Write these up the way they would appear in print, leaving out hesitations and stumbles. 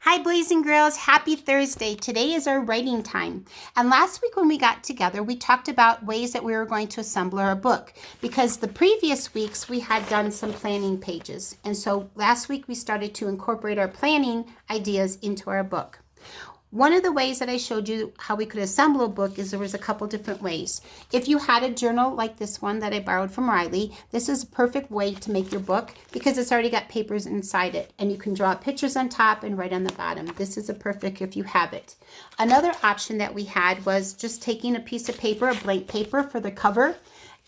Hi, boys and girls. Happy Thursday. Today is our writing time. And last week when we got together, we talked about ways that we were going to assemble our book because the previous weeks we had done some planning pages. And so last week we started to incorporate our planning ideas into our book. One of the ways that I showed you how we could assemble a book is there was a couple different ways. If you had a journal like this one that I borrowed from Riley, this is a perfect way to make your book because it's already got papers inside it and you can draw pictures on top and write on the bottom. This is a perfect if you have it. Another option that we had was just taking a piece of paper, a blank paper for the cover,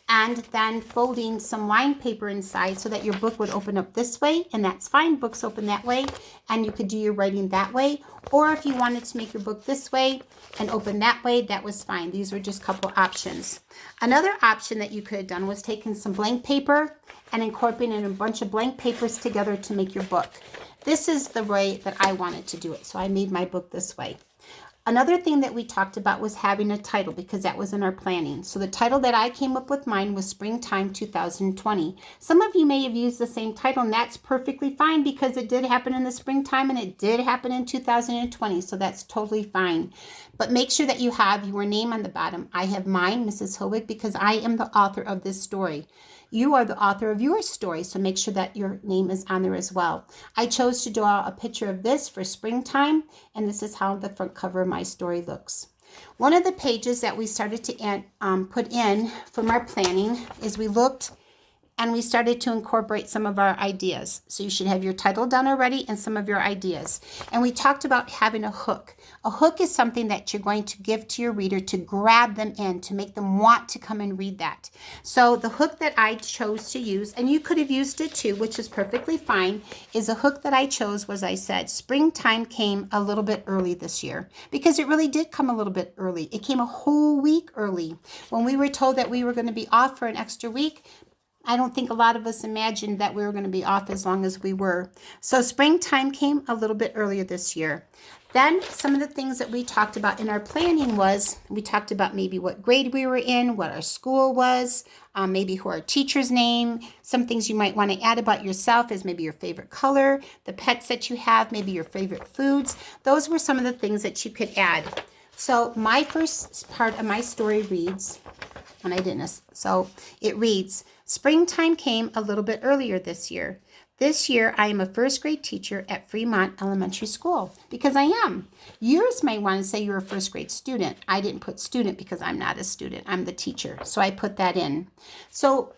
and then folding some lined paper inside so that your book would open up this way, and that's fine. Books open that way, and you could do your writing that way. Or if you wanted to make your book this way and open that way, that was fine. These were just a couple options. Another option that you could have done was taking some blank paper and incorporating a bunch of blank papers together to make your book. This is the way that I wanted to do it, so I made my book this way. Another thing that we talked about was having a title because that was in our planning. So the title that I came up with mine was Springtime 2020. Some of you may have used the same title, and that's perfectly fine because it did happen in the springtime and it did happen in 2020. So that's totally fine. But make sure that you have your name on the bottom. I have mine, Mrs. Hilwig, because I am the author of this story. You are the author of your story, so make sure that your name is on there as well. I chose to draw a picture of this for springtime, and this is how the front cover of my story looks. One of the pages that we started to put in from our planning is we looked and we started to incorporate some of our ideas. So you should have your title done already and some of your ideas. And we talked about having a hook. A hook is something that you're going to give to your reader to grab them in, to make them want to come and read that. So the hook that I chose to use, and you could have used it too, which is perfectly fine, is a hook that I chose was I said, springtime came a little bit early this year, because it really did come a little bit early. It came a whole week early. When we were told that we were going to be off for an extra week, I don't think a lot of us imagined that we were going to be off as long as we were. So springtime came a little bit earlier this year. Then some of the things that we talked about in our planning was we talked about maybe what grade we were in, what our school was, maybe who our teacher's name, some things you might want to add about yourself is maybe your favorite color, the pets that you have, maybe your favorite foods. Those were some of the things that you could add. So my first part of my story reads, and I didn't, so it reads, springtime came a little bit earlier this year. This year, I am a first grade teacher at Fremont Elementary School because I am. Yours may want to say you're a first grade student. I didn't put student because I'm not a student. I'm the teacher. So I put that in. So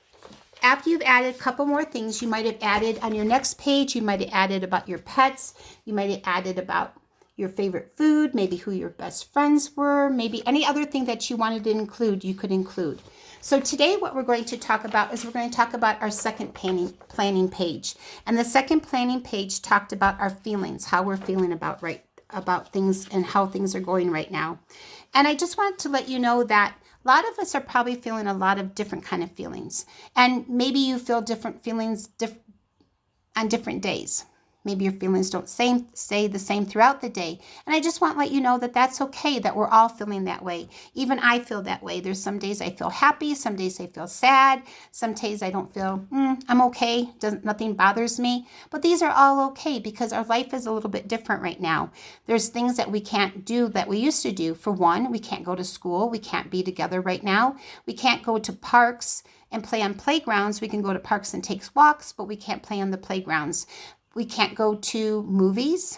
after you've added a couple more things, you might have added on your next page, you might have added about your pets. You might have added about your favorite food, maybe who your best friends were, maybe any other thing that you wanted to include, you could include. So today what we're going to talk about is we're going to talk about our second planning page. And the second planning page talked about our feelings, how we're feeling about things and how things are going right now. And I just wanted to let you know that a lot of us are probably feeling a lot of different kind of feelings. And maybe you feel different feelings on different days. Maybe your feelings don't stay the same throughout the day. And I just want to let you know that that's okay, that we're all feeling that way. Even I feel that way. There's some days I feel happy, some days I feel sad, some days I don't feel, I'm okay, nothing bothers me. But these are all okay because our life is a little bit different right now. There's things that we can't do that we used to do. For one, we can't go to school. We can't be together right now. We can't go to parks and play on playgrounds. We can go to parks and take walks, but we can't play on the playgrounds. We can't go to movies,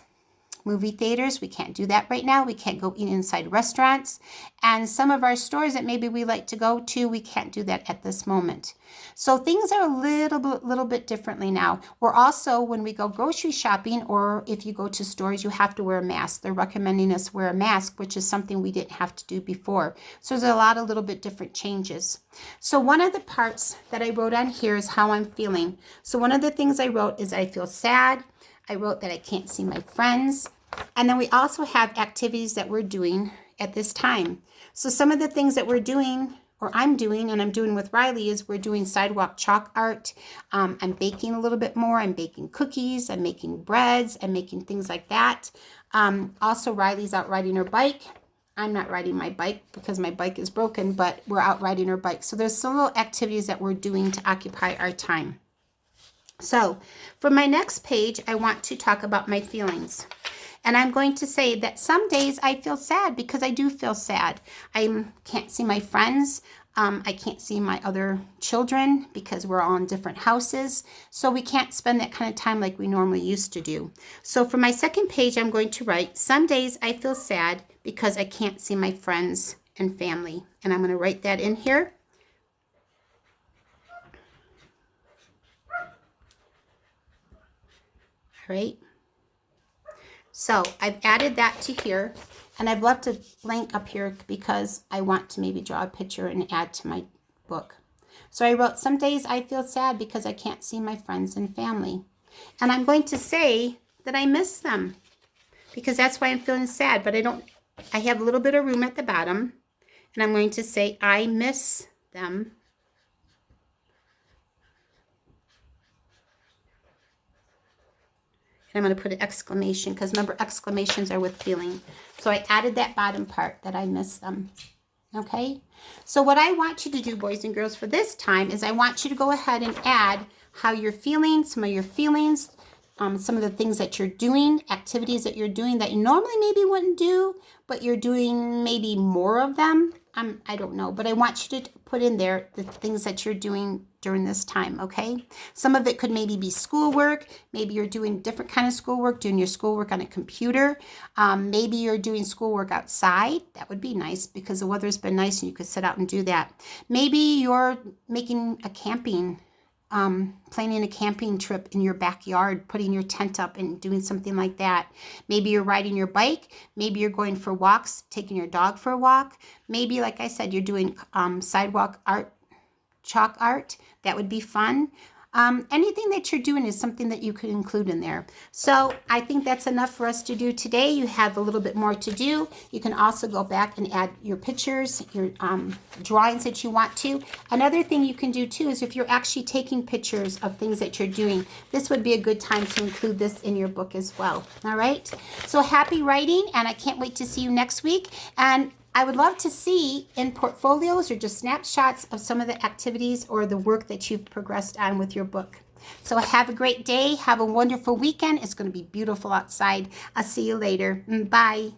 movie theaters. We can't do that right now. We can't go eat inside restaurants. And some of our stores that maybe we like to go to, we can't do that at this moment. So things are a little bit differently now. We're also, when we go grocery shopping or if you go to stores, you have to wear a mask. They're recommending us wear a mask, which is something we didn't have to do before. So there's a lot of little bit different changes. So one of the parts that I wrote on here is how I'm feeling. So one of the things I wrote is I feel sad. I wrote that I can't see my friends. And then we also have activities that we're doing at this time. So some of the things that we're doing, or I'm doing, and I'm doing with Riley, is we're doing sidewalk chalk art. I'm baking a little bit more. I'm baking cookies. I'm making breads. I'm making things like that. Also, Riley's out riding her bike. I'm not riding my bike because my bike is broken, but we're out riding our bike. So there's some little activities that we're doing to occupy our time. So for my next page, I want to talk about my feelings. And I'm going to say that some days I feel sad because I do feel sad. I can't see my friends. I can't see my other children because we're all in different houses. So we can't spend that kind of time like we normally used to do. So for my second page, I'm going to write, some days I feel sad because I can't see my friends and family. And I'm going to write that in here. All right. So I've added that to here, and I've left a blank up here because I want to maybe draw a picture and add to my book. So I wrote, some days I feel sad because I can't see my friends and family. And I'm going to say that I miss them because that's why I'm feeling sad, but I have a little bit of room at the bottom, and I'm going to say I miss them. And I'm going to put an exclamation because remember, exclamations are with feeling. So I added that bottom part that I miss them. Okay. So what I want you to do, boys and girls, for this time is I want you to go ahead and add how you're feeling, some of your feelings, some of the things that you're doing, activities that you're doing that you normally maybe wouldn't do, but you're doing maybe more of them. I don't know, but I want you to put in there the things that you're doing during this time, okay? Some of it could maybe be schoolwork. Maybe you're doing different kind of schoolwork, doing your schoolwork on a computer. Maybe you're doing schoolwork outside. That would be nice because the weather's been nice and you could sit out and do that. Maybe you're making a camping planning a camping trip in your backyard, putting your tent up and doing something like that. Maybe you're riding your bike. Maybe you're going for walks, taking your dog for a walk. Maybe, like I said, you're doing sidewalk art, chalk art. That would be fun. Anything that you're doing is something that you could include in there. So I think that's enough for us to do today. You have a little bit more to do. You can also go back and add your pictures, your drawings that you want to. Another thing you can do too is if you're actually taking pictures of things that you're doing, this would be a good time to include this in your book as well. All right. So happy writing, and I can't wait to see you next week. And I would love to see in portfolios or just snapshots of some of the activities or the work that you've progressed on with your book. So have a great day. Have a wonderful weekend. It's going to be beautiful outside. I'll see you later. Bye.